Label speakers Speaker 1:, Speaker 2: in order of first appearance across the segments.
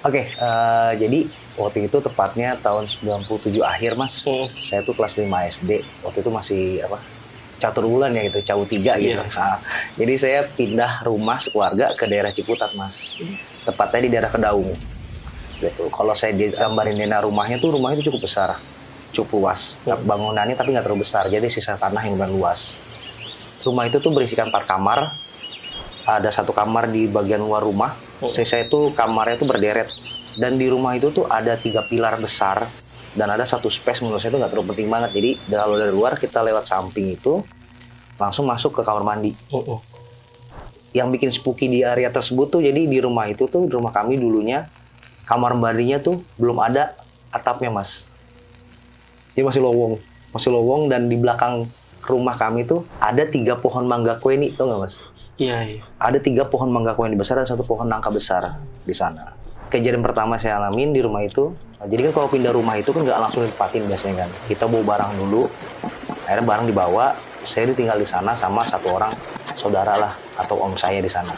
Speaker 1: Oke, jadi waktu itu tepatnya tahun 97 akhir mas, saya tuh kelas 5 SD, waktu itu masih catur bulan ya gitu, cawu 3 gitu.
Speaker 2: Iya.
Speaker 1: Nah, jadi saya pindah rumah sekeluarga ke daerah Ciputat mas, tepatnya di daerah Kedaung gitu. Kalau saya digambarin rumahnya itu cukup besar, cukup luas, bangunannya tapi nggak terlalu besar, jadi sisa tanah yang lumayan luas. Rumah itu tuh berisikan 4 kamar, ada 1 kamar di bagian luar rumah. Saya itu kamarnya itu berderet, dan di rumah itu tuh ada 3 pilar besar dan ada 1 space, menurut saya itu nggak terlalu penting banget. Jadi kalau dari luar kita lewat samping itu langsung masuk ke kamar mandi. Yang bikin spooky di area tersebut tuh, jadi di rumah itu tuh, di rumah kami dulunya kamar mandinya tuh belum ada atapnya mas, dia masih lowong, dan di belakang rumah kami tuh ada 3 pohon mangga kweni, tau nggak mas?
Speaker 2: Iya.
Speaker 1: Ada 3 pohon mangga kweni besar dan 1 pohon nangka besar di sana. Kejadian pertama saya alamin di rumah itu, jadi kan kalau pindah rumah itu kan nggak langsung ditempatin biasanya kan. Kita bawa barang dulu, akhirnya barang dibawa, saya ditinggal di sana sama 1 orang saudara lah atau om saya di sana.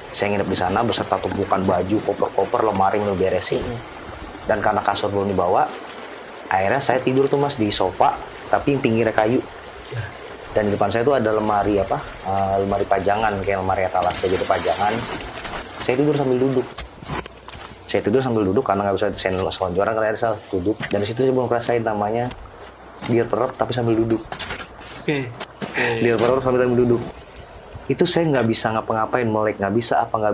Speaker 1: Saya nginep di sana beserta tumpukan baju, koper-koper, lemari yang udah beresin. Dan karena kasur belum dibawa, akhirnya saya tidur tuh mas di sofa, tapi yang pinggirnya kayu. Dan di depan saya tuh ada lemari lemari pajangan, kayak lemari etalase gitu pajangan. Saya tidur sambil duduk karena nggak bisa selonjoran, karena saya duduk. Dan di situ saya belum ngerasain namanya biar perut tapi sambil duduk. Biar perut sambil duduk. Itu saya nggak bisa ngapa-ngapain, melek nggak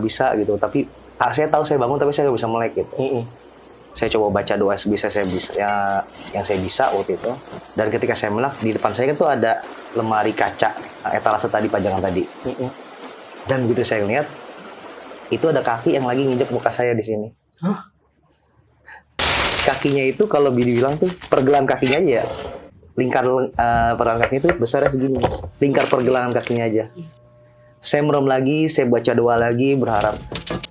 Speaker 1: bisa gitu. Tapi saya tahu saya bangun tapi saya nggak bisa melek gitu. Saya coba baca doa sebisa saya bisa, yang saya bisa waktu itu. Dan ketika saya melek, di depan saya kan tuh ada lemari kaca etalase tadi, pajangan tadi. Dan begitu saya lihat, itu ada kaki yang lagi nginjek muka saya di sini. Kakinya itu kalau dibilang tuh pergelangan kakinya aja ya. Lingkar pergelangan kakinya itu besarnya segini mas. Lingkar pergelangan kakinya aja. Saya merem lagi, saya baca doa lagi, berharap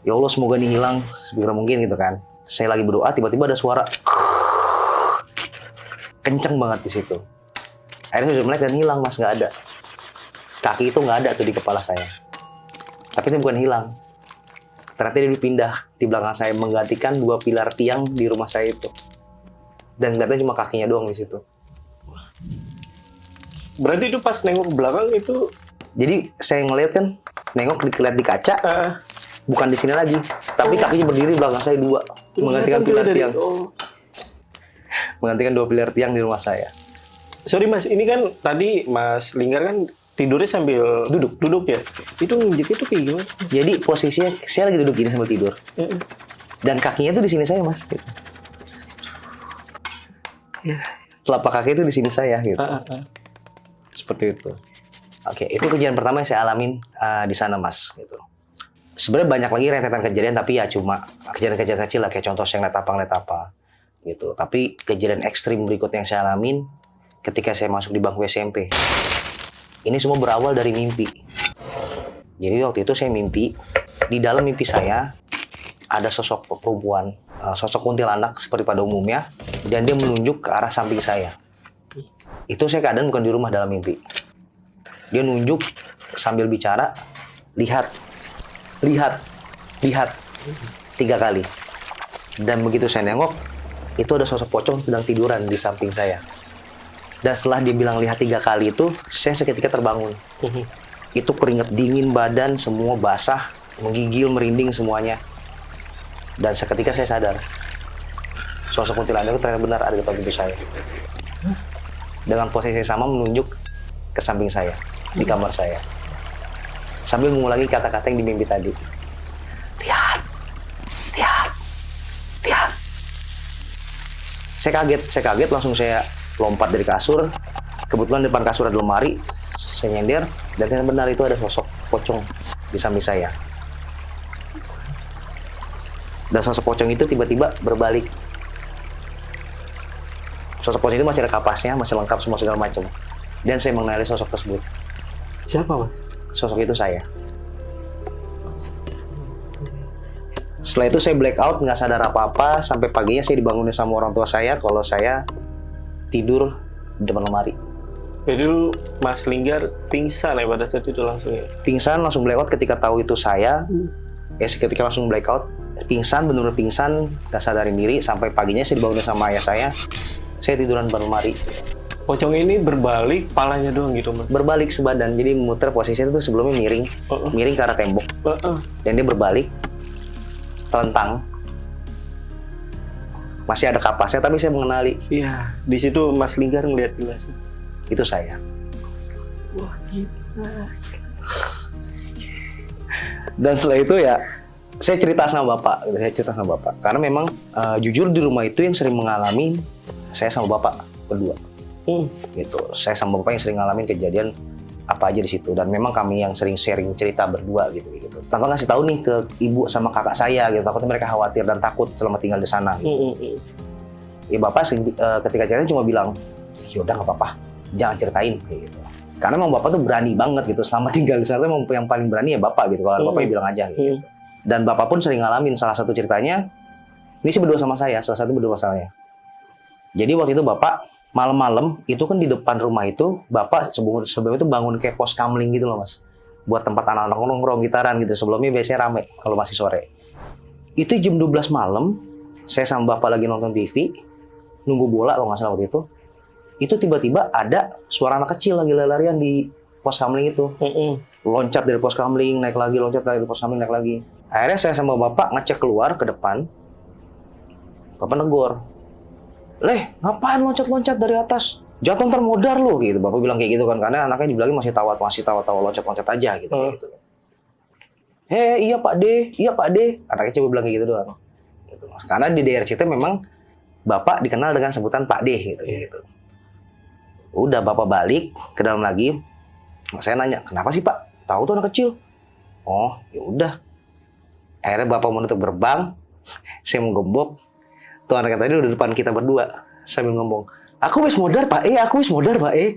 Speaker 1: ya Allah semoga ini hilang segera mungkin gitu kan. Saya lagi berdoa, tiba-tiba ada suara kenceng banget di situ. Akhirnya saya sudah melek dan hilang mas, nggak ada. Kaki itu nggak ada tuh di kepala saya. Tapi itu bukan hilang. Ternyata dia dipindah di belakang saya, menggantikan 2 pilar tiang di rumah saya itu. Dan kelihatan cuma kakinya doang di situ.
Speaker 2: Berarti itu pas nengok ke belakang itu?
Speaker 1: Jadi saya ngeliat kan, nengok dilihat di kaca, bukan di sini lagi, tapi kakinya berdiri belakang saya 2, menggantikan pilar tiang. Menggantikan 2 pilar tiang di rumah saya.
Speaker 2: Sorry mas, ini kan tadi Mas Linggar kan tidurnya sambil duduk ya. Itu nginjek itu kayak gimana?
Speaker 1: Jadi posisinya saya lagi duduk gini sambil tidur. Dan kakinya tuh di sini saya mas. Telapak kaki itu di sini saya gitu. Seperti itu. Oke, itu kejadian pertama yang saya alamin di sana mas. Gitu. Sebenarnya banyak lagi rentetan kejadian, tapi ya cuma kejadian-kejadian kecil lah, kayak contoh yang lihat apa gitu. Tapi kejadian ekstrim berikutnya yang saya alamin ketika saya masuk di bangku SMP. Ini semua berawal dari mimpi. Jadi waktu itu saya mimpi, di dalam mimpi saya ada sosok perempuan, sosok kuntilanak seperti pada umumnya, dan dia menunjuk ke arah samping saya. Itu saya keadaan bukan di rumah dalam mimpi. Dia nunjuk sambil bicara, lihat 3 kali. Dan begitu saya nengok, itu ada sosok pocong sedang tiduran di samping saya. Dan setelah dia bilang lihat 3 kali itu, saya seketika terbangun. Itu keringat dingin, badan semua basah, menggigil, merinding semuanya. Dan seketika saya sadar, sosok kuntilanak itu ternyata benar ada di depan pintu saya. Dengan posisi sama menunjuk ke samping saya, di kamar saya. Sambil mengulangi kata-kata yang di mimpi tadi. Lihat. Saya kaget, langsung saya lompat dari kasur. Kebetulan depan kasur ada lemari. Saya nyender, dan yang benar itu ada sosok pocong di samping saya. Dan sosok pocong itu tiba-tiba berbalik. Sosok pocong itu masih ada kapasnya, masih lengkap semua segala macam. Dan saya mengenali sosok tersebut.
Speaker 2: Siapa mas?
Speaker 1: Sosok itu saya. Setelah itu saya blackout, nggak sadar apa-apa, sampai paginya saya dibangunin sama orang tua saya kalau saya tidur di depan lemari.
Speaker 2: Jadi lu Mas Linggar pingsan ya pada saat itu langsung ya?
Speaker 1: Pingsan, langsung blackout ketika tahu itu saya. Ya ketika langsung blackout, pingsan, benar-benar pingsan, nggak sadarin diri, sampai paginya saya dibangunin sama ayah saya tiduran di depan lemari.
Speaker 2: Pocong ini berbalik, palanya doang gitu Mas?
Speaker 1: Berbalik sebadan, jadi muter posisinya itu sebelumnya miring, miring ke arah tembok, dan dia berbalik, telentang. Masih ada kapasnya, tapi saya mengenali.
Speaker 2: Iya, di situ Mas Linggar ngeliat jelas.
Speaker 1: Itu saya.
Speaker 2: Wah, gila.
Speaker 1: Dan setelah itu ya, saya cerita sama bapak, karena memang jujur di rumah itu yang sering mengalami saya sama bapak berdua. Gitu, saya sama bapak yang sering ngalamin kejadian apa aja di situ, dan memang kami yang sering sharing cerita berdua gitu. Tanpa ngasih tahu nih ke ibu sama kakak saya gitu, takutnya mereka khawatir dan takut selama tinggal di sana. Gitu. Ya bapak ketika cerita cuma bilang, yaudah nggak apa-apa, jangan ceritain gitu. Karena memang bapak tuh berani banget gitu, selama tinggal di sana memang yang paling berani ya bapak gitu. Kalau bapak bilang aja gitu. Dan bapak pun sering ngalamin salah satu ceritanya, ini sih berdua sama saya, salah satu berdua masalahnya. Jadi waktu itu bapak malam-malam itu kan di depan rumah itu bapak sebelum itu bangun kayak pos kamling gitu loh Mas, buat tempat anak-anak nongkrong gitaran gitu. Sebelumnya biasanya rame kalau masih sore. Itu jam 12 malam saya sama bapak lagi nonton TV nunggu bola kalau nggak salah waktu itu tiba-tiba ada suara anak kecil lagi lari-larian di pos kamling itu. Loncat dari pos kamling naik lagi, loncat dari pos kamling naik lagi. Akhirnya saya sama bapak ngecek keluar ke depan. Bapak negor, "Leh, ngapain loncat-loncat dari atas? Jatuh ntar modar lo," gitu. Bapak bilang kayak gitu kan, karena anaknya dibilangin masih tawa loncat-loncat aja gitu. "Iya Pak D, iya Pak D." Anaknya coba bilang kayak gitu doang. Gitu. Karena di daerah situ memang bapak dikenal dengan sebutan Pak D gitu. Udah bapak balik ke dalam lagi. Saya nanya, "Kenapa sih Pak? Tahu tuh anak kecil." "Oh, ya udah." Akhirnya bapak menutup gerbang. Saya menggembok. Tuh anaknya tadi udah depan kita berdua sambil ngomong, aku wis modar Pak E.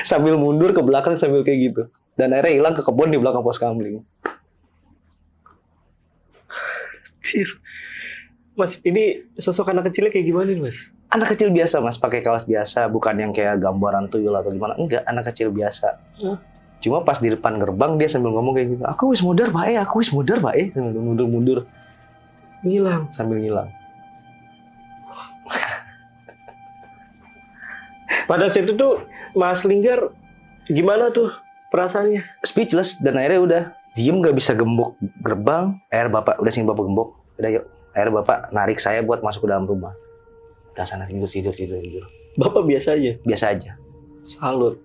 Speaker 1: Sambil mundur ke belakang sambil kayak gitu. Dan akhirnya hilang ke kebun di belakang pos kamling.
Speaker 2: Mas, ini sosok anak kecilnya kayak gimana nih Mas?
Speaker 1: Anak kecil biasa Mas, pakai kaos biasa, bukan yang kayak gambaran tuyul atau gimana. Enggak, anak kecil biasa. Cuma pas di depan gerbang dia sambil ngomong kayak gitu, aku wis modar Pak E. Sambil mundur-mundur. Sambil ngilang.
Speaker 2: Pada saat itu tuh Mas Linggar gimana tuh perasaannya?
Speaker 1: Speechless, dan akhirnya udah diem gak bisa gembok gerbang. Akhirnya bapak udah sini bapak gembok, udah yuk. Akhirnya bapak narik saya buat masuk ke dalam rumah. Udah sana tidur.
Speaker 2: Bapak biasa aja?
Speaker 1: Biasa aja.
Speaker 2: Salut.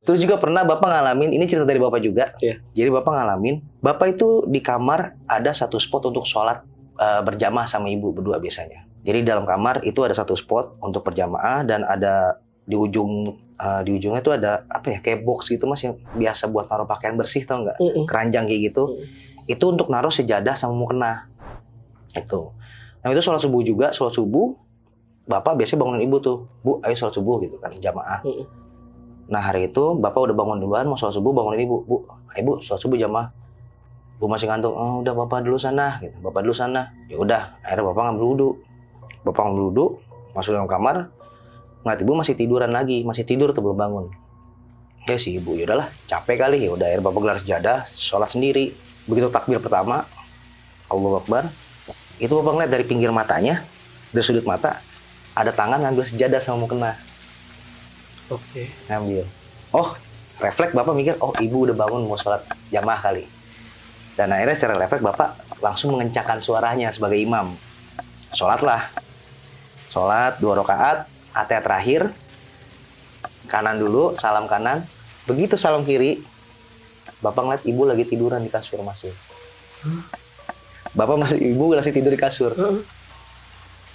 Speaker 1: Terus juga pernah bapak ngalamin, ini cerita dari bapak juga. Jadi bapak ngalamin, bapak itu di kamar ada satu spot untuk sholat berjamaah sama ibu berdua biasanya. Jadi dalam kamar itu ada satu spot untuk berjamaah, dan ada di ujungnya itu ada apa ya, kayak box gitu Mas, yang biasa buat naruh pakaian bersih, tau nggak? Keranjang kayak gitu. Itu untuk naruh sejadah sama mukena. Itu. Nah itu sholat subuh juga, sholat subuh. Bapak biasanya bangunin ibu tuh, "Bu, ayo sholat subuh," gitu kan, jamaah. Nah hari itu bapak udah bangun duluan mau sholat subuh, bangunin ibu, "Bu, ayo Bu, sholat subuh jamaah." Bu masih ngantuk, "Oh udah bapak dulu sana," gitu. Bapak dulu sana. Ya udah, akhirnya bapak ngambil wudhu. Masuk dalam kamar, ngeliat ibu masih tiduran lagi, masih tidur tuh belum bangun. Ya si ibu, ya udahlah, capek kali. Ya udah, akhirnya bapak gelar sejadah, sholat sendiri. Begitu takbir pertama, Allahu Akbar, itu bapak ngeliat dari pinggir matanya, dari sudut mata, ada tangan ngambil sejadah sama mukena. Ngambil. Oh, refleks bapak mikir, oh ibu udah bangun mau sholat jamaah kali. Dan akhirnya secara refleks bapak langsung mengencangkan suaranya sebagai imam. Sholatlah. Sholat 2 rakaat, Atihah terakhir, kanan dulu, salam kanan. Begitu salam kiri, bapak ngeliat ibu lagi tiduran di kasur masih. Ibu masih tidur di kasur.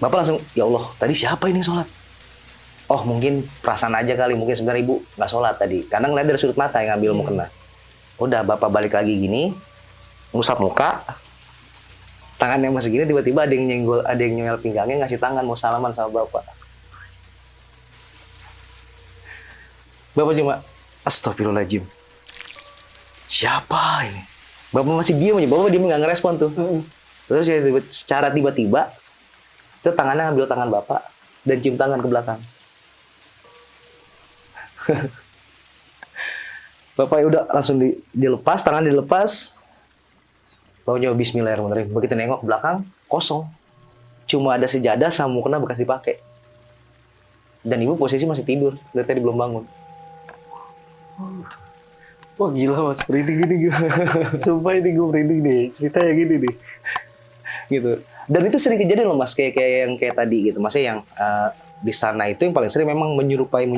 Speaker 1: Bapak langsung, ya Allah, tadi siapa ini sholat? Oh mungkin perasaan aja kali, mungkin sebenarnya ibu nggak sholat tadi, karena ngeliat dari sudut mata yang ngambil mukena. Udah bapak balik lagi gini, ngusap muka, tangannya masih gini, tiba-tiba ada yang nyenggol, ada yang nyemel pinggangnya, ngasih tangan mau salaman sama bapak. Bapak cuma, astagfirullahaladzim. Siapa ini? Bapak masih diam aja, bapak diam nggak ngerespon tuh. Terus ya secara tiba-tiba, itu tangannya ngambil tangan bapak dan cium tangan ke belakang. Bapak ya udah langsung dilepas, tangan dilepas. Bapak nyoba bismillahirrahmanirrahim. Begitu nengok ke belakang, kosong. Cuma ada sejadah sama mukena bekas dipakai. Dan ibu posisi masih tidur, dari tadi belum bangun.
Speaker 2: Wah gila mas, merinding gini gila. Sumpah ini gue merinding deh, ceritanya gini nih.
Speaker 1: Gitu. Dan itu sering kejadian loh mas, kayak yang kayak tadi gitu. Maksudnya yang di sana itu yang paling sering memang menyerupai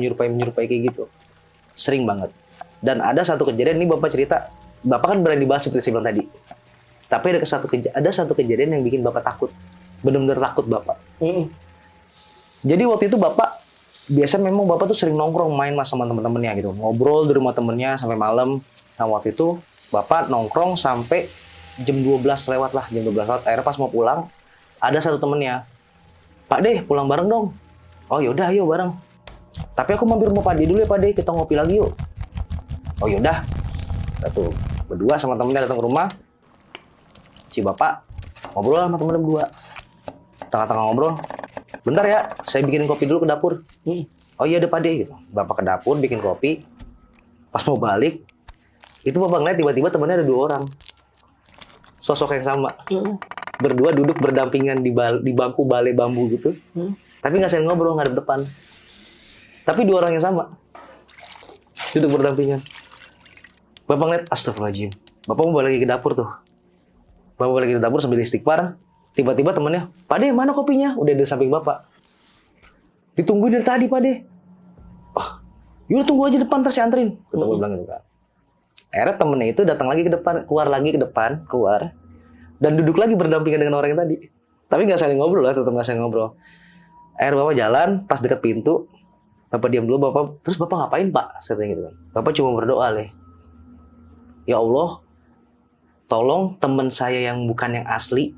Speaker 1: kayak gitu. Sering banget. Dan ada satu kejadian, ini bapak cerita, bapak kan berani bahas seperti saya bilang tadi. Tapi ada satu kejadian yang bikin bapak takut. Benar-benar takut bapak. Jadi waktu itu bapak, biasa memang bapak tuh sering nongkrong main mas sama temen-temennya gitu. Ngobrol di rumah temennya sampai malam. Nah waktu itu bapak nongkrong sampai jam 12 lewat lah. Jam 12 lewat. Akhirnya pas mau pulang, ada satu temennya. Pak Deh, pulang bareng dong. Oh yaudah, ayo bareng. Tapi aku mampir rumah Pak Deh dulu ya Pak Deh, kita ngopi lagi yuk. Oh yaudah. Satu, berdua sama temennya datang ke rumah. Si bapak ngobrol sama temennya berdua. Tengah-tengah ngobrol, bentar ya, saya bikinin kopi dulu ke dapur. Oh iya deh Pak Deh, gitu. Bapak ke dapur bikin kopi. Pas mau balik, itu bapak ngeliat tiba-tiba temennya ada 2 orang. Sosok yang sama. Berdua duduk berdampingan di bangku balai bambu gitu. Tapi nggak saling ngobrol, ngadep depan. Tapi 2 orang yang sama. Duduk berdampingan. Bapak ngeliat, astagfirullahaladzim. Bapak mau balik lagi ke dapur tuh. Bapak balik ke dapur sambil istighfar. Tiba-tiba temennya, Pak Deh mana kopinya? Udah di samping bapak. Ditungguin dari tadi Pak Deh. Oh, yaudah tunggu aja depan, ntar saya anterin. Ketemu bilang gitu kan. Akhirnya temennya itu datang lagi ke depan, keluar. Dan duduk lagi berdampingan dengan orang yang tadi. Tapi nggak saling ngobrol lah, tetap nggak saling ngobrol. Akhirnya bapak jalan, pas deket pintu, bapak diam dulu, terus bapak ngapain Pak? Saya tanya gitu kan. Bapak cuma berdoa leh. Ya Allah, tolong teman saya yang bukan yang asli,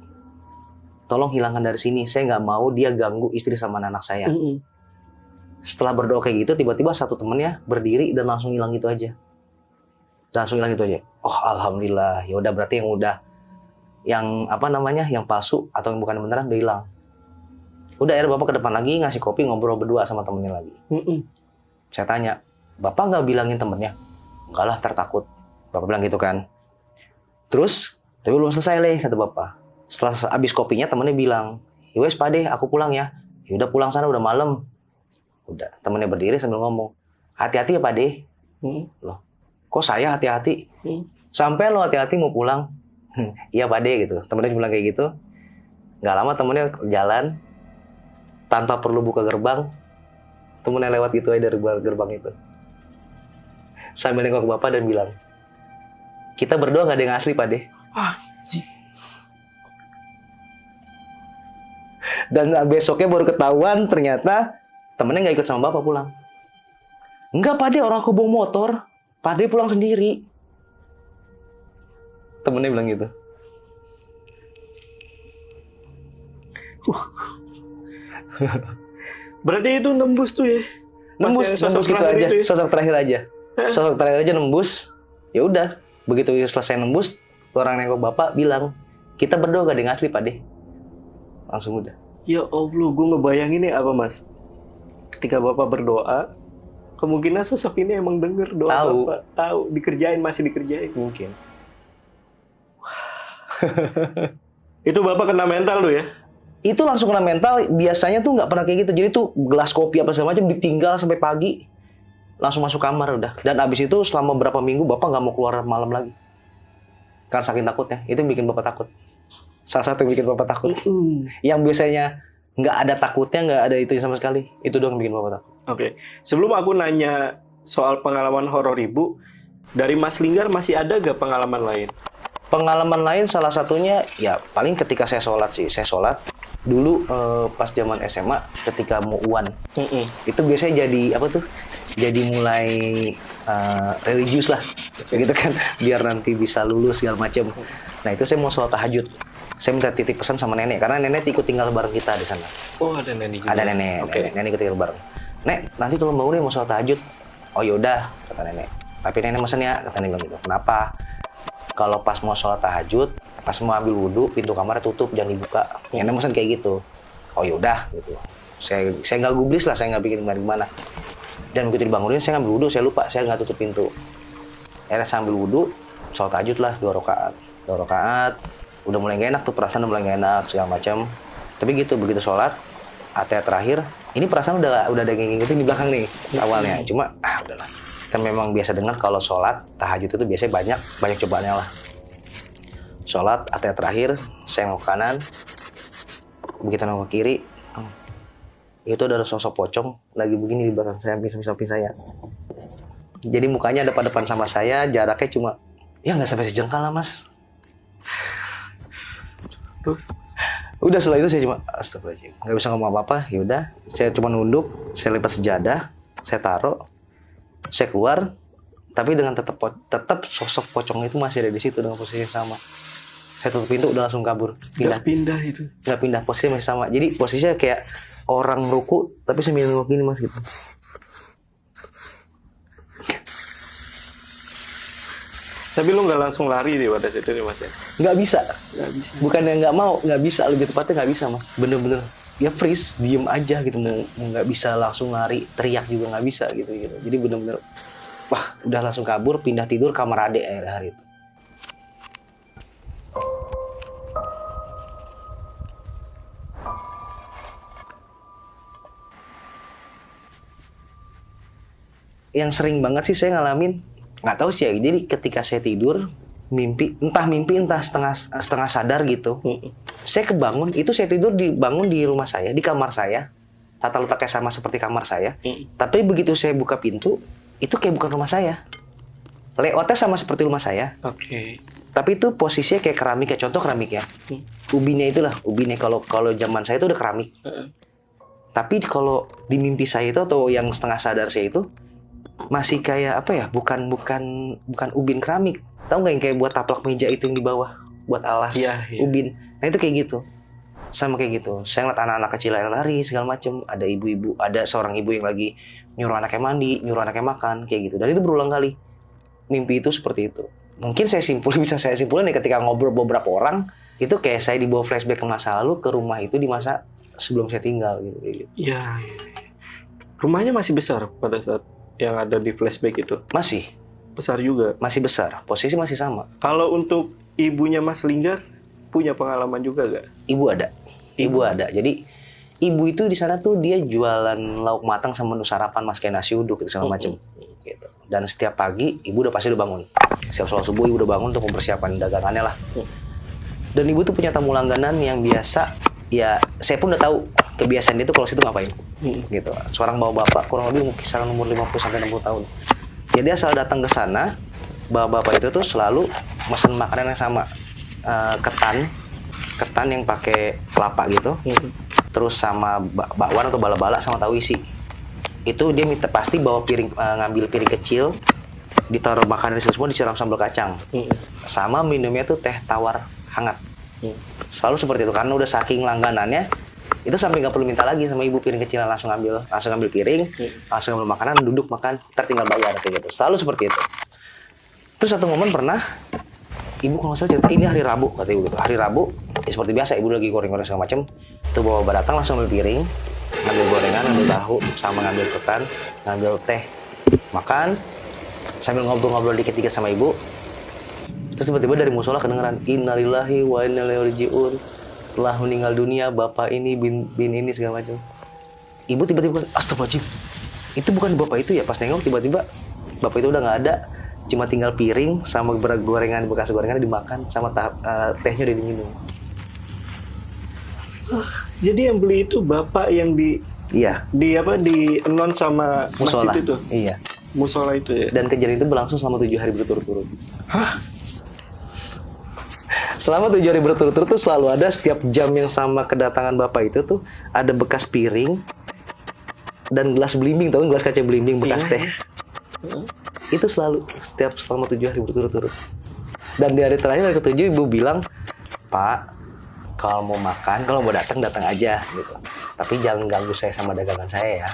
Speaker 1: tolong hilangkan dari sini. Saya nggak mau dia ganggu istri sama anak saya. Setelah berdoa kayak gitu, tiba-tiba satu temennya berdiri dan langsung hilang gitu aja. Oh alhamdulillah. Ya udah berarti yang palsu atau yang bukan beneran udah hilang. Udah akhirnya bapak ke depan lagi ngasih kopi, ngobrol berdua sama temennya lagi. Saya tanya, bapak nggak bilangin temennya? Enggak lah, takut. Bapak bilang gitu kan. Terus, tapi belum selesai leh, kata bapak. Setelah habis kopinya, temennya bilang, yowes Pak Deh, aku pulang ya. Yaudah pulang sana, udah malam. Udah, temennya berdiri sambil ngomong, hati-hati ya Pak Deh. Loh, kok saya hati-hati? Sampai lo hati-hati mau pulang. Iya Pak Deh gitu. Temennya bilang kayak gitu. Nggak lama temennya jalan, tanpa perlu buka gerbang. Temennya lewat gitu aja dari gerbang itu. Sambil nengok ke bapak dan bilang, kita berdua nggak ada yang asli Pak Deh. Dan besoknya baru ketahuan ternyata temennya nggak ikut sama bapak pulang. Enggak Pak Deh, orang aku bawa motor. Pak Deh pulang sendiri. Temennya bilang gitu.
Speaker 2: Berarti itu nembus tuh ya?
Speaker 1: Nembus gitu aja. Ya? Sosok terakhir aja nembus. Ya udah, begitu selesai nembus, orang nengok bapak bilang, kita berdua gak ada yang asli Pak Deh. Langsung udah.
Speaker 2: Ya Allah, gue ngebayangin nih apa mas? Ketika bapak berdoa, kemungkinan sosok ini emang denger doa bapak. Tahu, masih dikerjain.
Speaker 1: Mungkin.
Speaker 2: Itu bapak kena mental tuh ya?
Speaker 1: Itu langsung kena mental. Biasanya tuh nggak pernah kayak gitu. Jadi tuh gelas kopi apa segala macam ditinggal sampai pagi, langsung masuk kamar udah. Dan abis itu selama berapa minggu bapak nggak mau keluar malam lagi. Karena saking takutnya. Itu yang bikin bapak takut. Salah satu yang bikin bapak takut. Yang biasanya nggak ada takutnya, nggak ada itu sama sekali. Itu doang yang bikin bapak takut.
Speaker 2: Oke. Sebelum aku nanya soal pengalaman horor ibu, dari Mas Linggar masih ada gak pengalaman lain?
Speaker 1: Pengalaman lain salah satunya ya paling ketika saya sholat sih. Saya sholat dulu pas zaman SMA ketika mau UAN. Itu biasanya jadi apa tuh? Jadi mulai religius lah, gitu kan, biar nanti bisa lulus segala macam. Nah itu saya mau sholat tahajud. Saya minta titip pesan sama nenek karena nenek ikut tinggal bareng kita di sana.
Speaker 2: Oh ada nenek juga.
Speaker 1: Ada nenek,
Speaker 2: Okay.
Speaker 1: nenek ikut tinggal bareng. Nek nanti kalau bangun mau sholat tahajud. Oh yaudah, kata nenek. Tapi nenek mesen ya, kata nenek bilang gitu. Kenapa? Kalau pas mau sholat tahajud, pas mau ambil wudhu, pintu kamarnya tutup, jangan dibuka. Nenek mesen kayak gitu. Oh yaudah, gitu. Saya nggak gubris lah, saya nggak bikin gimana. Dan begitu dibangunin, saya ngambil wudhu, saya lupa, saya nggak tutup pintu. Akhirnya saya ambil wudhu, sholat tahajud lah 2 rakaat. 2 rakaat, udah mulai nggak enak tuh, perasaan udah mulai nggak enak, segala macam. Tapi gitu, begitu sholat, Ataya terakhir, ini perasaan udah ada yang ngingetin di belakang nih awalnya. Cuma udahlah. Kan memang biasa dengar kalau sholat tahajud itu biasanya banyak cobaannya lah. Sholat Ataya terakhir, saya nengok kanan, begitu nengok kiri, itu ada sosok pocong lagi begini di belakang saya, samping saya. Jadi mukanya depan sama saya, jaraknya cuma ya nggak sampai sejengkal lah mas.
Speaker 2: Terus?
Speaker 1: Udah setelah itu saya cuma astagfirullahaladzim, nggak bisa ngomong apa-apa. Yaudah, saya cuma nunduk, saya lipat sejadah, saya taruh, saya keluar, tapi dengan tetap sosok pocong itu masih ada di situ dengan posisi yang sama. Saya tutup pintu, udah langsung kabur.
Speaker 2: Nggak pindah itu?
Speaker 1: Nggak pindah, posisinya masih sama. Jadi posisinya kayak orang ruku, tapi sambil nengok gini mas gitu.
Speaker 2: Tapi lu nggak langsung lari deh pada situ nih mas ya?
Speaker 1: Nggak bisa.
Speaker 2: Nggak bisa.
Speaker 1: Bukannya nggak mau, nggak bisa, lebih tepatnya nggak bisa mas. Bener-bener ya freeze, diem aja gitu. Mau nggak bisa langsung lari, teriak juga nggak bisa gitu. Jadi bener-bener wah udah langsung kabur, pindah tidur kamar adek hari itu. Yang sering banget sih saya ngalamin, nggak tahu sih ya. Jadi ketika saya tidur mimpi entah setengah sadar gitu. Saya kebangun, itu saya tidur dibangun di rumah saya, di kamar saya. Tata letaknya sama seperti kamar saya. Tapi begitu saya buka pintu, itu kayak bukan rumah saya. Layoutnya sama seperti rumah saya.
Speaker 2: Oke.
Speaker 1: Tapi itu posisinya kayak keramik, kayak contoh keramik ya. Ubinnya kalau zaman saya itu udah keramik. Tapi kalau di mimpi saya itu atau yang setengah sadar saya itu masih kayak apa ya? Bukan ubin keramik. Tahu nggak yang kayak buat taplak meja itu yang di bawah, buat alas ubin. Nah itu kayak gitu. Sama kayak gitu. Saya ngeliat anak-anak kecil lari segala macem. Ada ibu-ibu, ada seorang ibu yang lagi nyuruh anaknya mandi, nyuruh anaknya makan, kayak gitu. Dan itu berulang kali. Mimpi itu seperti itu. Mungkin bisa saya simpulin nih ketika ngobrol beberapa orang, itu kayak saya dibawa flashback ke masa lalu, ke rumah itu di masa sebelum saya tinggal gitu.
Speaker 2: Iya. Rumahnya masih besar pada saat yang ada di flashback itu?
Speaker 1: Masih.
Speaker 2: Besar juga?
Speaker 1: Masih besar. Posisi masih sama.
Speaker 2: Kalau untuk ibunya Mas Linggar, punya pengalaman juga nggak?
Speaker 1: Ibu ada. Jadi ibu itu di sana tuh dia jualan lauk matang sama menu sarapan mas, kayak nasi uduk gitu segala macem. Gitu. Dan setiap pagi ibu pasti udah bangun. Siap sholat subuh ibu udah bangun untuk mempersiapkan dagangannya lah. Dan ibu tuh punya tamu langganan yang biasa, ya saya pun udah tahu kebiasaan dia tuh kalau situ ngapain. Gitu. Seorang bawa bapak kurang lebih kisaran umur 50-60 tahun. Jadi asal datang ke sana, bapak itu tuh selalu mesen makanan yang sama. Ketan yang pakai kelapa gitu. Terus sama bakwan atau bala-bala sama tahu isi. Itu dia pasti bawa piring, ngambil piring kecil, ditaruh makanan itu semua, disiram sambal kacang. Sama minumnya tuh teh tawar hangat. Selalu seperti itu karena udah saking langganannya. Itu sampai nggak perlu minta lagi sama ibu piring kecil, langsung ambil piring, langsung ambil makanan, duduk makan, tinggal bayar kayak gitu. Selalu seperti itu. Terus satu momen pernah ibu kalau nggak salah cerita, ini hari Rabu kata ibu gitu. Hari Rabu ya seperti biasa ibu lagi goreng-goreng segala macam. Tuh bawa datang langsung ambil piring, ngambil gorengan, ngambil tahu, sama ngambil ketan, ngambil teh, makan sambil ngobrol-ngobrol dikit-dikit sama ibu. Terus tiba-tiba dari musola kedengeran innalillahi wa inna ilaihi raji'un, telah meninggal dunia bapak ini bin ini segala macam. Ibu tiba-tiba astagfirullahaladzim, itu bukan bapak itu ya. Pas nengok tiba-tiba bapak itu udah nggak ada, cuma tinggal piring sama bekas gorengan dimakan, sama tehnya udah diminum.
Speaker 2: Jadi yang beli itu bapak yang di enon sama
Speaker 1: musola
Speaker 2: masjid itu?
Speaker 1: Iya.
Speaker 2: Musola itu ya? Dan
Speaker 1: kejadian itu berlangsung selama 7 hari berturut-turut.
Speaker 2: Hah?
Speaker 1: Selama 7 hari berturut-turut tuh selalu ada, setiap jam yang sama kedatangan bapak itu tuh ada bekas piring dan gelas belimbing, tau kan gelas kaca belimbing bekas teh. Itu selalu selama 7 hari berturut-turut. Dan di hari terakhir, hari ke-7 ibu bilang, Pak, kalau mau makan, kalau mau datang aja gitu. Tapi jangan ganggu saya sama dagangan saya ya.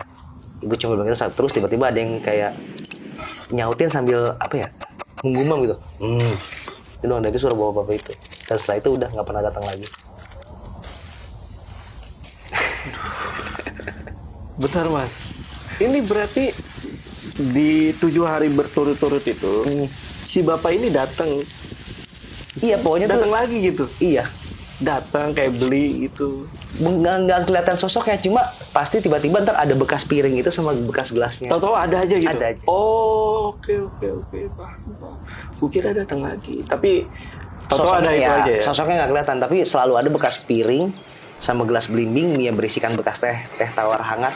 Speaker 1: Ibu cuma bilang itu, terus tiba-tiba ada yang kayak nyautin sambil apa ya, menggumam gitu. Itu doang, dan itu suara bapak-bapak itu. Dan setelah itu udah nggak pernah datang lagi.
Speaker 2: Bentar mas, ini berarti di 7 hari berturut-turut itu si bapak ini datang
Speaker 1: Iya, pokoknya tuh,
Speaker 2: lagi gitu,
Speaker 1: iya,
Speaker 2: datang kayak beli gitu.
Speaker 1: nggak kelihatan sosoknya, cuma pasti tiba-tiba ntar ada bekas piring itu sama bekas gelasnya.
Speaker 2: Tahu-tahu ada aja gitu.
Speaker 1: Ada aja.
Speaker 2: Oh, oke, paham. Gue kira datang lagi, tapi tahu-tahu ada itu aja ya.
Speaker 1: Sosoknya nggak kelihatan, tapi selalu ada bekas piring sama gelas belimbing yang berisikan bekas teh tawar hangat,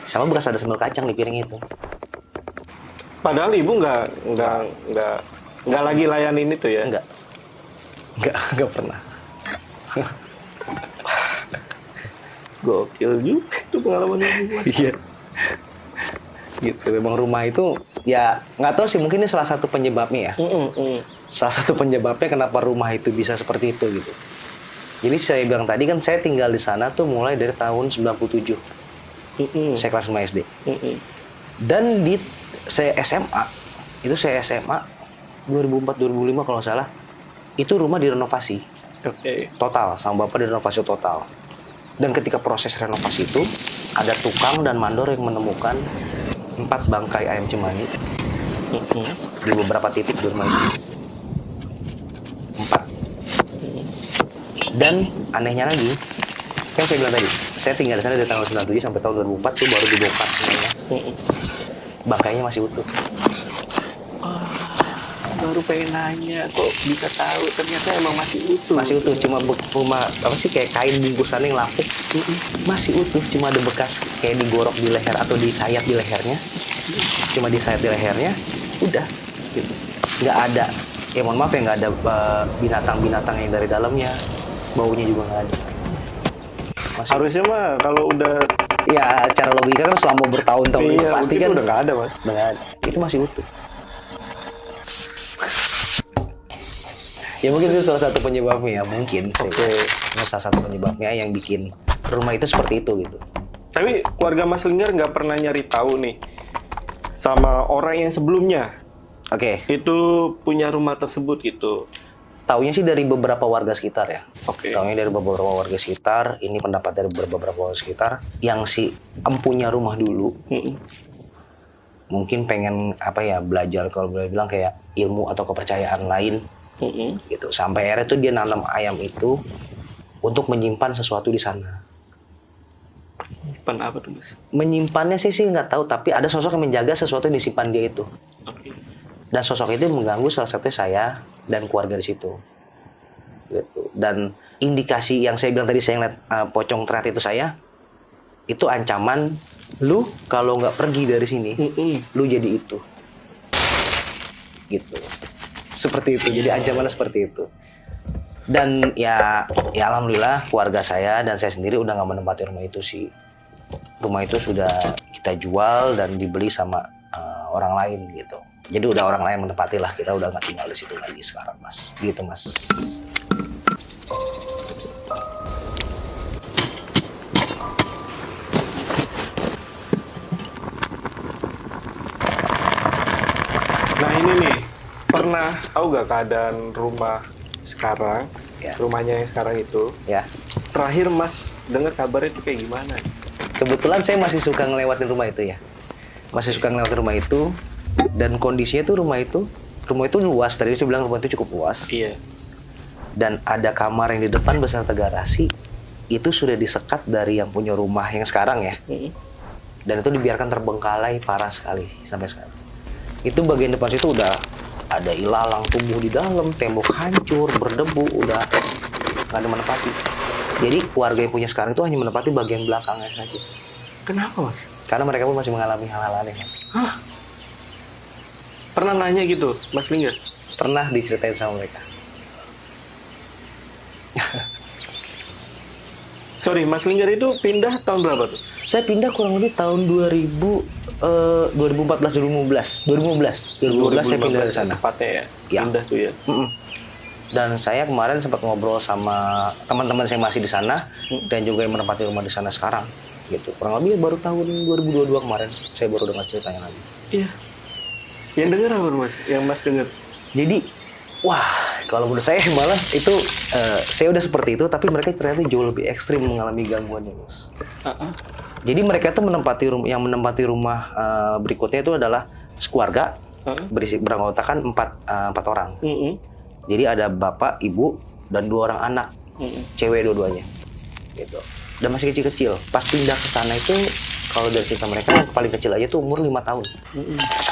Speaker 1: sama bekas ada sambal kacang di piring itu.
Speaker 2: Padahal ibu nggak lagi layanin itu ya?
Speaker 1: Nggak pernah.
Speaker 2: Gokil juga itu pengalaman ibu.
Speaker 1: Iya. Gitu, memang rumah itu ya nggak tahu sih, mungkin ini salah satu penyebabnya ya. Salah satu penyebabnya kenapa rumah itu bisa seperti itu gitu. Jadi saya bilang tadi kan saya tinggal di sana tuh mulai dari tahun 97. Saya kelas 5 SD. Dan saya SMA 2004-2005 kalau nggak salah, itu rumah direnovasi. Total, sama bapak direnovasi total. Dan ketika proses renovasi itu, ada tukang dan mandor yang menemukan 4 bangkai ayam cemani di beberapa titik di rumah itu. 4. Dan anehnya lagi, kan saya bilang tadi, saya tinggal di sana dari tanggal 97 sampai tahun 2004 tuh baru dibongkar semuanya. Bangkainya masih utuh.
Speaker 2: Baru pengen nanya, kok bisa tahu ternyata emang masih utuh.
Speaker 1: Masih utuh, cuma rumah apa sih, kayak kain bungkusannya yang lapuk. Masih utuh, cuma ada bekas kayak digorok di leher atau disayat di lehernya. Cuma disayat di lehernya, udah gitu. Nggak ada, ya mohon maaf ya, nggak ada binatang-binatang yang dari dalamnya. Baunya juga nggak ada.
Speaker 2: Harusnya mah kalau udah,
Speaker 1: ya cara logika kan selama bertahun-tahun itu pasti kan
Speaker 2: udah nggak ada mas.
Speaker 1: Udah nggak ada. Itu masih utuh. Ya mungkin itu salah satu penyebabnya, mungkin. Ini salah satu penyebabnya yang bikin rumah itu seperti itu gitu.
Speaker 2: Tapi keluarga Mas Linggar nggak pernah nyari tahu nih sama orang yang sebelumnya. Itu punya rumah tersebut gitu.
Speaker 1: Taunya sih dari beberapa warga sekitar ya. Taunya dari beberapa warga sekitar. Ini pendapat dari beberapa warga sekitar yang si empunya rumah dulu. Mungkin pengen apa ya, belajar, kalau boleh bilang kayak ilmu atau kepercayaan lain. Gitu. Sampai akhirnya tuh dia nanam ayam itu untuk menyimpan sesuatu di sana.
Speaker 2: Menyimpan apa tuh mas?
Speaker 1: Menyimpannya sih nggak tahu, tapi ada sosok yang menjaga sesuatu yang disimpan dia itu. Dan sosok itu mengganggu salah satunya saya dan keluarga di situ. Gitu. Dan indikasi yang saya bilang tadi, saya ngeliat pocong terakhir itu saya, itu ancaman, lu kalau nggak pergi dari sini, lu jadi itu. Gitu. Seperti itu, jadi ancamannya seperti itu. Dan ya alhamdulillah keluarga saya dan saya sendiri udah nggak menempati rumah itu sih. Rumah itu sudah kita jual dan dibeli sama orang lain gitu. Jadi udah orang lain menempati lah, kita udah nggak tinggal di situ lagi sekarang mas. Gitu mas.
Speaker 2: Nah ini nih, pernah tahu gak keadaan rumah sekarang, rumahnya yang sekarang itu?
Speaker 1: Ya.
Speaker 2: Terakhir mas dengar kabarnya itu kayak gimana?
Speaker 1: Kebetulan saya masih suka ngelewatin rumah itu ya. Masih suka ngelewatin rumah itu. Dan kondisinya tuh rumah itu luas. Tadi saya bilang rumah itu cukup luas.
Speaker 2: Iya.
Speaker 1: Dan ada kamar yang di depan beserta garasi. Itu sudah disekat dari yang punya rumah yang sekarang ya. Dan itu dibiarkan terbengkalai parah sekali sampai sekarang. Itu bagian depan situ udah ada ilalang tumbuh di dalam, tembok hancur, berdebu, udah nggak ada menepati. Jadi keluarga yang punya sekarang itu hanya menepati bagian belakangnya saja.
Speaker 2: Kenapa mas?
Speaker 1: Karena mereka pun masih mengalami hal-hal aneh mas.
Speaker 2: Hah? Pernah nanya gitu, Mas Linggar?
Speaker 1: Pernah diceritain sama mereka.
Speaker 2: Sorry, Mas Linggar itu pindah tahun berapa tuh?
Speaker 1: Saya pindah kurang lebih tahun 2014-2015 saya pindah dari sana.
Speaker 2: Tepatnya ya?
Speaker 1: Ya.
Speaker 2: Pindah tuh ya?
Speaker 1: Dan saya kemarin sempat ngobrol sama teman-teman saya masih di sana dan juga yang menempati rumah di sana sekarang. Gitu. Kurang lebih baru tahun 2022 kemarin saya baru dengar ceritanya lagi.
Speaker 2: Iya. Yang denger apa mas? Yang mas denger?
Speaker 1: Jadi, wah, kalau menurut saya malah itu saya udah seperti itu, tapi mereka ternyata jauh lebih ekstrim mengalami gangguannya, Mas. Jadi mereka tuh menempati rumah berikutnya itu adalah sekeluarga, beranggotakan empat orang. Jadi ada bapak, ibu, dan 2 orang anak, cewek dua-duanya, gitu. Dan masih kecil-kecil. Pas pindah ke sana itu, kalau dari cerita mereka, yang paling kecil aja tuh umur 5 tahun.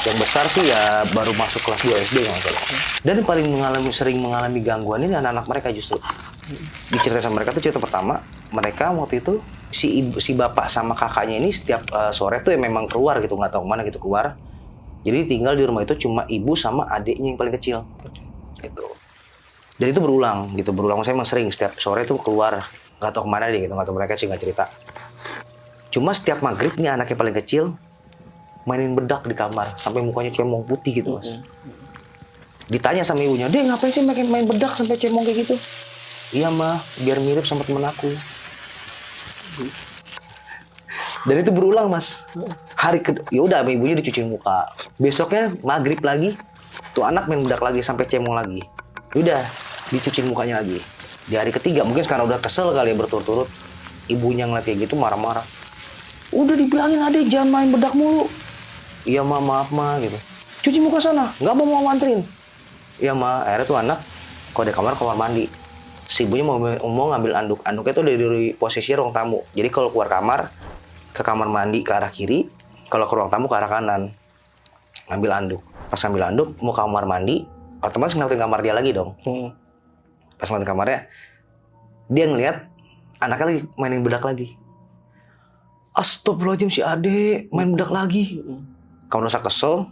Speaker 1: Yang besar sih ya baru masuk kelas 2 SD nggak salah. Dan yang paling sering mengalami gangguan ini anak-anak mereka justru. Dicerita sama mereka tuh cerita pertama, mereka waktu itu si bapak sama kakaknya ini setiap sore tuh ya memang keluar gitu, nggak tahu kemana gitu keluar. Jadi tinggal di rumah itu cuma ibu sama adiknya yang paling kecil. Gitu. Dan itu berulang gitu, saya emang sering setiap sore tuh keluar, nggak tahu kemana deh gitu, nggak tahu mereka sih nggak cerita. Cuma setiap maghrib nih anaknya paling kecil mainin bedak di kamar sampai mukanya cemong putih gitu mas. Ditanya sama ibunya, "Dek ngapain sih main bedak sampai cemong kayak gitu?" "Iya mah, biar mirip sama temen aku." Dan itu berulang mas. Ya udah sama ibunya dicuci muka. Besoknya maghrib lagi, tuh anak main bedak lagi sampai cemong lagi. Udah dicuci mukanya lagi. Di hari ketiga mungkin sekarang udah kesel kali ya berturut-turut. Ibunya ngeliat kayak gitu marah-marah. "Udah dibilangin adek jangan main bedak mulu." "Iya ma, maaf ma," gitu. "Cuci muka sana, nggak mau anterin." "Iya ma." Akhirnya tuh anak kalau di kamar mandi. Si ibunya mau ngambil anduk. Anduknya tuh dari posisi ruang tamu. Jadi kalau keluar kamar, ke kamar mandi ke arah kiri, kalau ke ruang tamu ke arah kanan. Ngambil anduk. Pas ngambil anduk, mau kamar mandi, otomatis ngeliatin kamar dia lagi dong. Pas ngeliatin kamarnya, dia ngeliat anaknya lagi mainin bedak lagi. "Astagfirullahaladzim si Ade main bedak lagi." Kamu rasa kesel,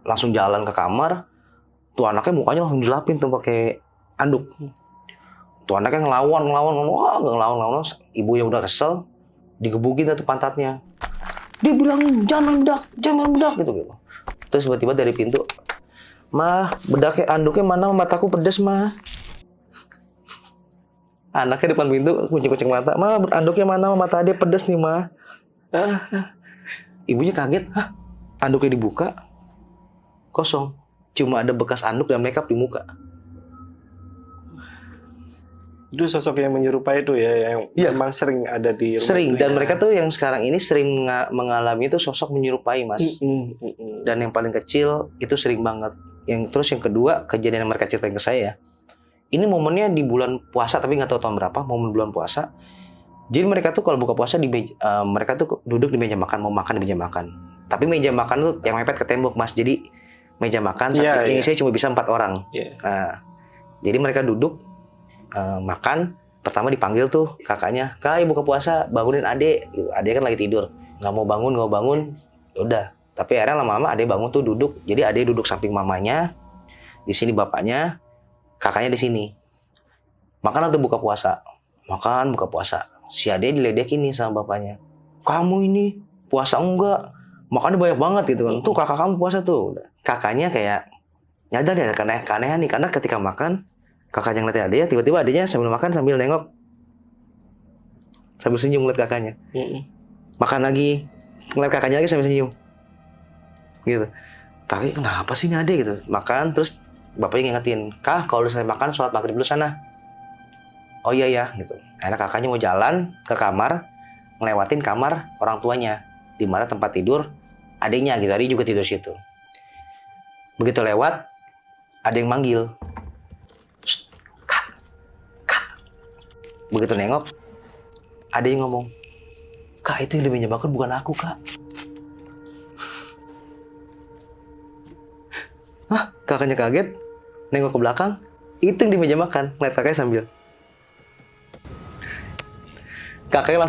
Speaker 1: langsung jalan ke kamar. Tuh anaknya mukanya langsung dilapin tuh pakai anduk. Tuh anaknya ngelawan. Ibu yang udah kesel, digebukin tuh pantatnya. Dia bilang jangan main bedak gitu. Terus tiba-tiba dari pintu, "Mah, bedaknya anduknya mana? Mataku pedes mah." Anaknya depan pintu kucing-kucing mata. "Mah, anduknya mana? Mata dia pedes nih mah." Ibunya kaget, "Hah? Anduknya dibuka, kosong. Cuma ada bekas anduk dan makeup di muka."
Speaker 2: Itu sosok yang menyerupai itu ya, yang memang sering ada di rumah.
Speaker 1: Sering,
Speaker 2: itu
Speaker 1: dan
Speaker 2: ya.
Speaker 1: mereka tuh yang sekarang ini sering mengalami itu sosok menyerupai mas. Dan yang paling kecil itu sering banget. Terus yang kedua, kejadian yang mereka ceritain ke saya, ini momennya di bulan puasa tapi nggak tahu tahun berapa, momen bulan puasa. Jadi mereka tuh kalau buka puasa mereka tuh duduk di meja makan, mau makan di meja makan. Tapi meja makan tuh yang mepet ke tembok mas. Jadi meja makan, tapi saya cuma bisa 4 orang. Nah, jadi mereka duduk makan. Pertama dipanggil tuh kakaknya, "Kak, buka puasa, bangunin adek." Gitu. Adek kan lagi tidur, nggak mau bangun. Udah. Tapi akhirnya lama-lama adek bangun tuh duduk. Jadi adek duduk samping mamanya, di sini bapaknya, kakaknya di sini. Makan atau buka puasa? Makan, buka puasa. Si adek diledekin nih sama bapaknya. "Kamu ini puasa enggak? Makannya banyak banget gitu kan. Tuh kakak kamu puasa tuh." Kakaknya kayak nyadar ya keanehan nih, karena ketika makan kakaknya ngeliatin adeknya, tiba-tiba adeknya sambil makan sambil nengok, sambil senyum ngeliat kakaknya. Makan lagi, ngeliat kakaknya lagi sambil senyum. Gitu. Kakaknya, "Kenapa sih ini adek?" gitu. Makan, terus bapaknya ngingetin, "Kak, kalau udah selesai makan, sholat maghrib dulu sana." "Oh iya ya," gitu. Akhirnya kakaknya mau jalan ke kamar, ngelewatin kamar orang tuanya, di mana tempat tidur adeknya gitu. Adek juga tidur situ. Begitu lewat, ada yang manggil. Begitu nengok, ada yang ngomong, "Kak, itu yang di meja makan bukan aku, Kak." Hah? Kakaknya kaget, nengok ke belakang, itu yang di meja makan. Ngeliat kakaknya sambil. Kakaknya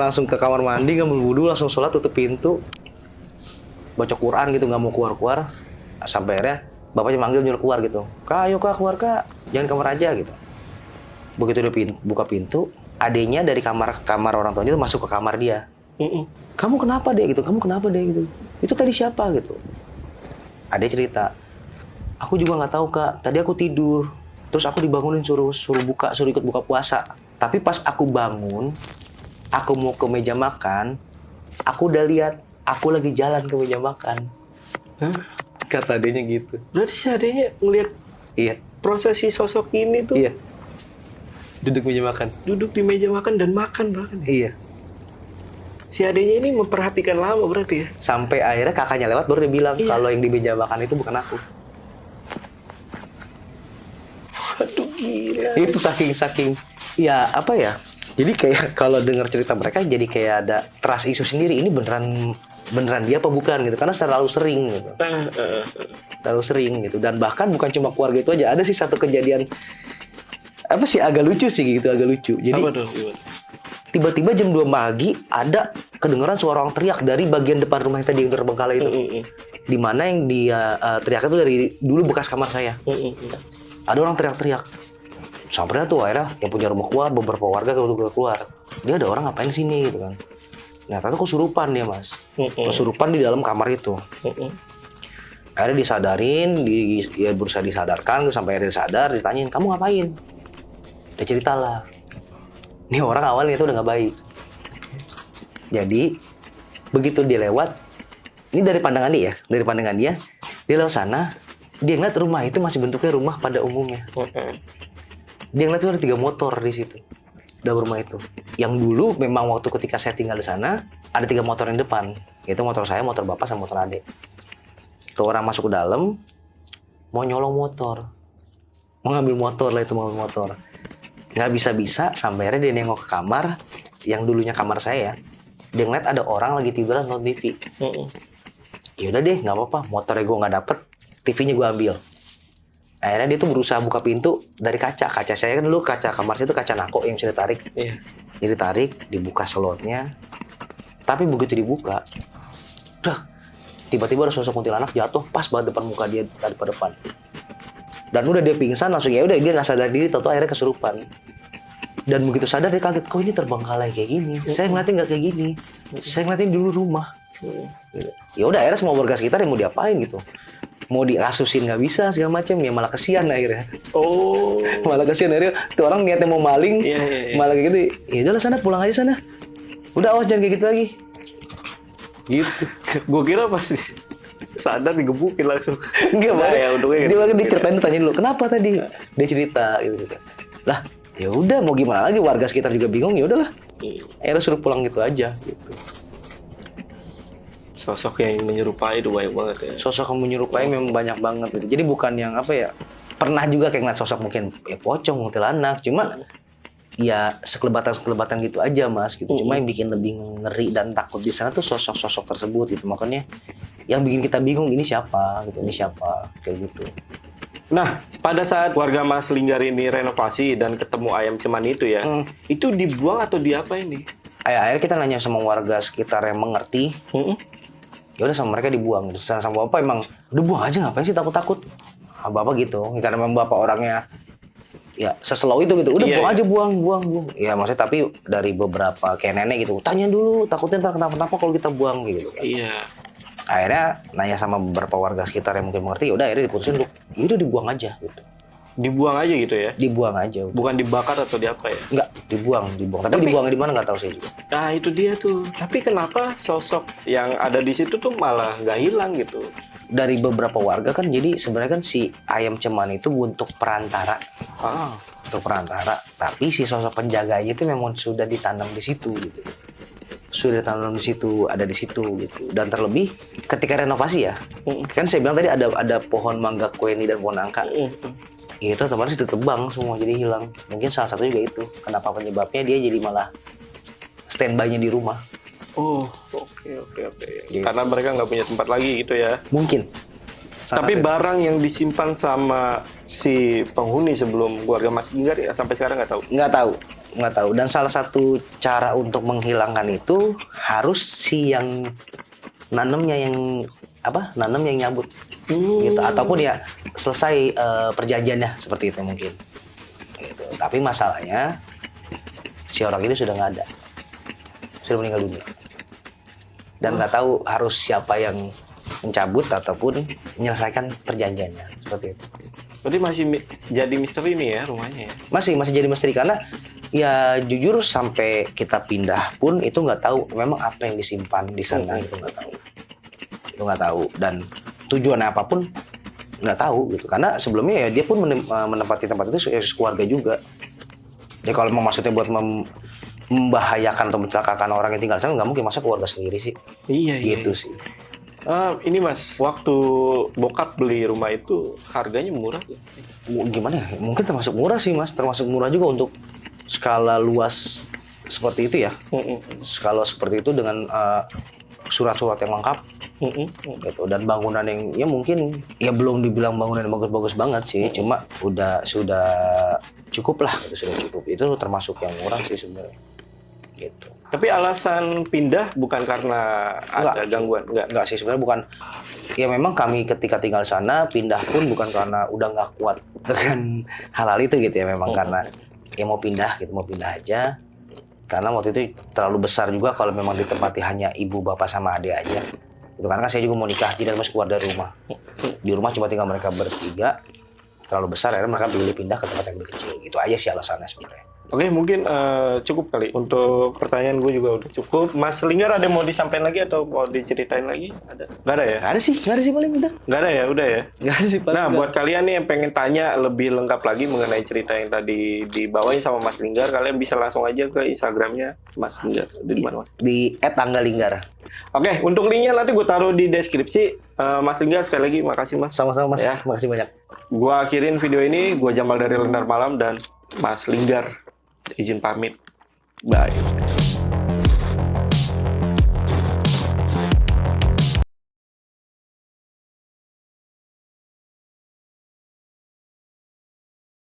Speaker 1: langsung ke kamar mandi, ngambil wudhu, langsung sholat, tutup pintu, baca Quran gitu, nggak mau keluar. Sampai akhirnya bapaknya manggil nyuruh keluar gitu. "Kak, ayo Kak, keluar Kak, jangan kamar aja," gitu. Begitu dia buka pintu, adenya dari kamar orang tuanya itu masuk ke kamar dia. "Kamu kenapa deh?" gitu. "Kamu kenapa deh?" gitu. "Itu tadi siapa?" gitu. Adek cerita, "Aku juga nggak tahu Kak. Tadi aku tidur, terus aku dibangunin suruh ikut buka puasa. Tapi pas aku bangun, aku mau ke meja makan, aku udah lihat aku lagi jalan ke meja makan." Kata adanya gitu.
Speaker 2: Berarti si adanya ngelihat
Speaker 1: Iya.
Speaker 2: proses si sosok ini tuh
Speaker 1: Iya. Duduk meja makan.
Speaker 2: duduk di meja makan dan makan bahkan.
Speaker 1: Iya.
Speaker 2: Si adanya ini memperhatikan lama berarti ya.
Speaker 1: Sampai akhirnya kakaknya lewat baru dia bilang
Speaker 2: Iya.
Speaker 1: kalau yang di meja makan itu bukan aku.
Speaker 2: Aduh gila.
Speaker 1: Itu saking ya apa ya? Jadi kayak kalau dengar cerita mereka jadi kayak ada trust issue sendiri. Ini beneran dia apa bukan gitu? Karena terlalu sering gitu. Terlalu sering gitu. Dan bahkan bukan cuma keluarga itu aja. Ada sih satu kejadian apa sih agak lucu sih gitu, agak lucu. Jadi
Speaker 2: Apa tuh? Gimana?
Speaker 1: tiba-tiba jam 2 pagi ada kedengaran suara orang teriak dari bagian depan rumah yang tadi yang terbengkalai itu. Di mana yang dia teriak itu dari dulu bekas kamar saya. Ada orang teriak-teriak. Sampai tuh akhirnya yang punya rumah keluar, beberapa warga keluar. Dia ada orang ngapain sini gitu kan. Nah, ternyata kesurupan dia, Mas. Kesurupan di dalam kamar itu. Akhirnya disadarin, dia berusaha disadarkan, sampai akhirnya sadar, ditanyain, kamu ngapain? Dia ceritalah. Ini orang awalnya itu udah nggak baik. Jadi, begitu dia lewat, ini dari pandangan dia, dia lewat sana, dia ngeliat rumah itu masih bentuknya rumah pada umumnya. Dia ngeliat tuh ada 3 motor di situ, dalam rumah itu. Yang dulu memang waktu ketika saya tinggal di sana, ada 3 motor yang depan. Yaitu motor saya, motor bapak, sama motor adik. Tuh orang masuk ke dalam, mau nyolong motor. Mau ngambil motor lah itu, mau ngambil motor. Nggak bisa-bisa, sampai akhirnya dia nengok ke kamar, yang dulunya kamar saya. Dia ngeliat ada orang lagi tiduran nonton TV. Yaudah deh, nggak apa-apa. Motornya gue nggak dapet, TV-nya gue ambil. Akhirnya dia tuh berusaha buka pintu dari kaca. Kaca saya kan dulu, kaca kamar saya itu kaca nako yang bisa ditarik.
Speaker 2: Iya.
Speaker 1: Jadi tarik, dibuka slotnya. Tapi begitu dibuka, tiba-tiba ada sosok kuntilanak jatuh pas banget depan muka dia tadi pada depan. Dan udah dia pingsan langsung, ya udah dia nggak sadar diri, tahu akhirnya kesurupan. Dan begitu sadar dia kaget, kok ini terbengkalai kayak gini? Saya ngeliatin nggak kayak gini. Saya ngeliatin dulu rumah. Ya udah akhirnya semua warga sekitar yang mau diapain gitu. Mau dikasusin nggak bisa segala macam, ya malah kesian akhirnya. Malah kesian akhirnya tuh orang niatnya mau maling, malah kayak gitu. Ya udahlah sana, pulang aja sana. Udah awas jangan kayak gitu lagi. Gitu.
Speaker 2: Gue kira pasti sadar digebukin langsung.
Speaker 1: Enggak,
Speaker 2: Nah, ya untungnya
Speaker 1: dia bakal diceritain, ditanya dulu kenapa tadi. Dia cerita gitu. Lah, ya udah mau gimana lagi, warga sekitar juga bingung, ya udahlah. Akhirnya suruh pulang gitu aja gitu.
Speaker 2: Sosok yang menyerupai itu banyak banget ya.
Speaker 1: Sosok yang menyerupai memang banyak banget gitu. Jadi bukan yang apa ya, pernah juga kayak ngeliat sosok mungkin ya pocong, kuntilanak, cuma ya sekelebatan gitu aja Mas gitu. Cuma yang bikin lebih ngeri dan takut di sana tuh sosok-sosok tersebut gitu. Makanya yang bikin kita bingung, ini siapa gitu, ini siapa kayak gitu.
Speaker 2: Nah, pada saat warga Mas Linggar ini renovasi dan ketemu ayam cemani itu ya, itu dibuang atau diapain nih?
Speaker 1: Akhirnya kita nanya sama warga sekitar yang mengerti. Ya udah sama mereka dibuang gitu. Sama bapak emang udah buang aja, ngapain sih takut-takut. Nah, bapak gitu, karena memang bapak orangnya ya seslow itu gitu. Udah buang aja, buang. Ya maksudnya tapi dari beberapa kayak nenek gitu, tanya dulu, takutnya ntar kenapa-napa kalau kita buang gitu kan.
Speaker 2: Iya.
Speaker 1: Akhirnya nanya sama beberapa warga sekitar yang mungkin mengerti, udah akhirnya diputusin untuk itu dibuang aja gitu.
Speaker 2: Dibuang aja gitu ya?
Speaker 1: Dibuang aja.
Speaker 2: Bukan dibakar atau diapa ya?
Speaker 1: Enggak, dibuang. Tapi dibuangnya di mana nggak tahu saya juga.
Speaker 2: Nah itu dia tuh. Tapi kenapa sosok yang ada di situ tuh malah nggak hilang gitu?
Speaker 1: Dari beberapa warga kan, jadi sebenarnya kan si ayam cemani itu untuk perantara. Untuk perantara. Tapi si sosok penjaganya itu memang sudah ditanam di situ gitu. Sudah ditanam di situ, ada di situ gitu. Dan terlebih ketika renovasi ya, kan saya bilang tadi ada pohon mangga kueni dan pohon nangka. Itu otomatis ditebang semua, jadi hilang. Mungkin salah satu juga itu kenapa penyebabnya dia jadi malah standby-nya di rumah.
Speaker 2: Oke. Gitu. Karena mereka nggak punya tempat lagi gitu ya?
Speaker 1: Mungkin.
Speaker 2: Tapi barang yang disimpan sama si penghuni sebelum keluarga Mas Linggar ya sampai sekarang nggak tahu?
Speaker 1: Nggak tahu. Dan salah satu cara untuk menghilangkan itu harus si yang nanamnya yang nyabut. Gitu, ataupun ya selesai perjanjiannya seperti itu mungkin gitu. Tapi masalahnya si orang ini sudah nggak ada, sudah meninggal dunia, dan nggak tahu harus siapa yang mencabut ataupun menyelesaikan perjanjiannya seperti itu.
Speaker 2: Berarti masih jadi misteri nih ya rumahnya ya?
Speaker 1: Masih jadi misteri karena ya jujur sampai kita pindah pun itu nggak tahu memang apa yang disimpan di sana. Itu nggak tahu dan tujuannya apapun nggak tahu gitu. Karena sebelumnya ya dia pun menempati tempat itu keluarga juga. Ya kalau mau maksudnya buat membahayakan atau mencelakakan orang yang tinggal di sana, nggak mungkin, masa keluarga sendiri sih.
Speaker 2: Iya,
Speaker 1: Gitu
Speaker 2: iya.
Speaker 1: sih.
Speaker 2: Ini Mas, waktu bokap beli rumah itu harganya murah ya?
Speaker 1: Gimana ya? Mungkin termasuk murah sih Mas, termasuk murah juga untuk skala luas seperti itu ya. Skala seperti itu dengan surat-surat yang lengkap gitu, dan bangunan yang ya mungkin ya belum dibilang bangunan yang bagus-bagus banget sih, cuma sudah cukup lah gitu, sudah cukup. Itu termasuk yang murah sih sebenarnya gitu.
Speaker 2: Tapi alasan pindah bukan karena ada gangguan?
Speaker 1: Enggak sih, sebenarnya bukan. Ya memang kami ketika tinggal di sana pindah pun bukan karena udah nggak kuat dengan hal-hal itu gitu ya, memang karena ya mau pindah gitu, mau pindah aja. Karena waktu itu terlalu besar juga kalau memang ditempati hanya ibu, bapak, sama adik aja. Itu karena kan saya juga mau nikah, jadi harus keluar dari rumah. Di rumah cuma tinggal mereka bertiga, terlalu besar, akhirnya mereka pilih pindah ke tempat yang lebih kecil. Itu aja sih alasannya sebenarnya.
Speaker 2: Oke, mungkin cukup kali. Untuk pertanyaan gue juga udah cukup. Mas Linggar ada mau disampaikan lagi atau mau diceritain lagi? Ada? Nggak ada ya?
Speaker 1: Nggak ada sih paling udah.
Speaker 2: Nggak ada ya? Udah ya?
Speaker 1: Nggak ada sih paling.
Speaker 2: Nah, buat kalian nih yang pengen tanya lebih lengkap lagi mengenai cerita yang tadi dibawain sama Mas Linggar, kalian bisa langsung aja ke Instagramnya Mas Linggar. Di mana, Mas?
Speaker 1: Di @tanggalinggar.
Speaker 2: Oke, untuk linknya nanti gue taruh di deskripsi. Mas Linggar, sekali lagi makasih Mas.
Speaker 1: Sama-sama Mas,
Speaker 2: Ya.
Speaker 1: makasih banyak.
Speaker 2: Gue akhirin video ini. Gue Jamal dari Lentera Malam dan Mas Linggar izin pamit. Bye.